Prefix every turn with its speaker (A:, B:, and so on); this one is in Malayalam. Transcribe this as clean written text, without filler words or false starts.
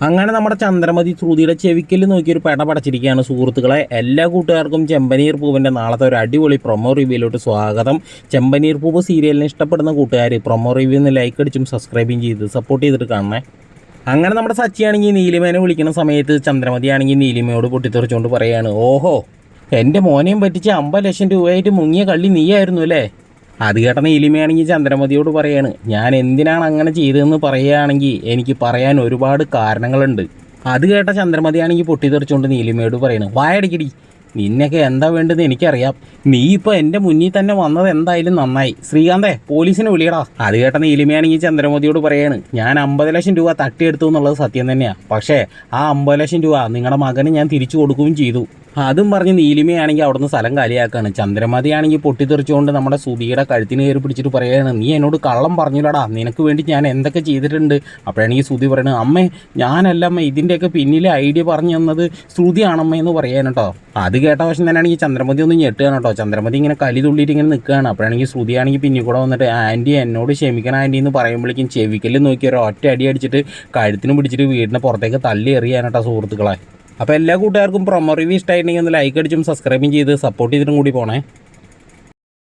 A: അങ്ങനെ നമ്മുടെ ചന്ദ്രമതി ശ്രുതിയുടെ ചെവിക്കൽ നോക്കിയൊരു പെട പടച്ചിരിക്കുകയാണ് സുഹൃത്തുക്കളെ. എല്ലാ കൂട്ടുകാർക്കും ചെമ്പനീർ പൂവിൻ്റെ നാളത്തെ ഒരു അടിപൊളി പ്രൊമോ റിവ്യൂയിലോട്ട് സ്വാഗതം. ചെമ്പനീർ പൂവ് സീരിയലിനെ ഇഷ്ടപ്പെടുന്ന കൂട്ടുകാർ പ്രൊമോ റിവ്യൂന്ന് ലൈക്ക് അടിച്ചും സബ്സ്ക്രൈബും ചെയ്ത് സപ്പോർട്ട് ചെയ്തിട്ട് കാണണേ. അങ്ങനെ നമ്മുടെ സച്ചിയാണെങ്കിൽ നീലിമേനെ വിളിക്കുന്ന സമയത്ത് ചന്ദ്രമതി ആണെങ്കിൽ നീലിമയോട് പൊട്ടിത്തെറിച്ചുകൊണ്ട് പറയുകയാണ്, ഓഹോ എൻ്റെ മോനെയും പറ്റിച്ച് 50 ലക്ഷം രൂപയായിട്ട് മുങ്ങിയ കള്ളി നീയായിരുന്നു അല്ലേ. അത് കേട്ട നീലിമയാണെങ്കിൽ ചന്ദ്രമതിയോട് പറയാണ്, ഞാൻ എന്തിനാണ് അങ്ങനെ ചെയ്തതെന്ന് പറയുകയാണെങ്കിൽ എനിക്ക് പറയാൻ ഒരുപാട് കാരണങ്ങളുണ്ട്. അത് കേട്ട ചന്ദ്രമതിയാണെങ്കിൽ പൊട്ടിത്തെറിച്ചുകൊണ്ട് നീലിമയോട് പറയണം, വായടിക്കടി, നിന്നൊക്കെ എന്താ വേണ്ടതെന്ന് എനിക്കറിയാം. നീ ഇപ്പോൾ എൻ്റെ മുന്നിൽ തന്നെ വന്നത് എന്തായാലും നന്നായി. ശ്രീകാന്തേ, പോലീസിനെ വിളിയടാ. അത് കേട്ട നീലിമയാണെങ്കിൽ ചന്ദ്രമതിയോട് പറയാണ്, ഞാൻ 50 ലക്ഷം രൂപ തട്ടിയെടുത്തു എന്നുള്ളത് സത്യം തന്നെയാണ്. പക്ഷേ ആ 50 ലക്ഷം രൂപ നിങ്ങളുടെ മകന് ഞാൻ തിരിച്ചു കൊടുക്കുകയും ചെയ്തു. അതും പറഞ്ഞ് നീലിമയാണെങ്കിൽ അവിടുന്ന് സ്ഥലം കാലിയാക്കാണ്. ചന്ദ്രമതിയാണെങ്കിൽ പൊട്ടിത്തെറിച്ചുകൊണ്ട് നമ്മുടെ സുധിയുടെ കഴുത്തിന് കയറി പിടിച്ചിട്ട് പറയുകയാണ്, നീ എന്നോട് കള്ളം പറഞ്ഞില്ലടാ, നിനക്ക് വേണ്ടി ഞാൻ എന്തൊക്കെ ചെയ്തിട്ടുണ്ട്. അപ്പോഴാണെങ്കിൽ ശ്രുതി പറയണത്, അമ്മേ ഞാനല്ല അമ്മ, ഇതിൻ്റെയൊക്കെ പിന്നിലെ ഐഡിയ പറഞ്ഞു തന്നത് ശ്രുതിയാണമ്മ എന്ന് പറയാൻ കേട്ടോ. അത് കേട്ട വശം തന്നെയാണെങ്കിൽ ചന്ദ്രമതി ഒന്ന് ഞെട്ടുകയാണ് കേട്ടോ. ചന്ദ്രമതി ഇങ്ങനെ കലി തുള്ളിയിട്ട് ഇങ്ങനെ നിൽക്കുകയാണ്. അപ്പോഴാണെങ്കിൽ ശ്രുതിയാണെങ്കിൽ പിന്നിൽ കൂടെ വന്നിട്ട്, ആൻറ്റി എന്നോട് ക്ഷമിക്കണം ആൻറ്റി എന്ന് പറയുമ്പോഴേക്കും ചെവിക്കല്ല് നോക്കി ഒരു ഒറ്റ അടി അടിച്ചിട്ട് കഴുത്തിന് പിടിച്ചിട്ട് വീടിൻ്റെ പുറത്തേക്ക് തള്ളി എറിയാൻ കേട്ടോ സുഹൃത്തുക്കളെ. അപ്പോൾ എല്ലാ കൂട്ടുകാർക്കും പ്രൊമോ റിവ്യൂ ഇഷ്ടമായിട്ടുണ്ടെങ്കിൽ ഒന്ന് ലൈക്ക് അടിച്ചും സബ്സ്ക്രൈബും ചെയ്ത് സപ്പോർട്ട് ചെയ്തിട്ടും കൂടി പോണേ.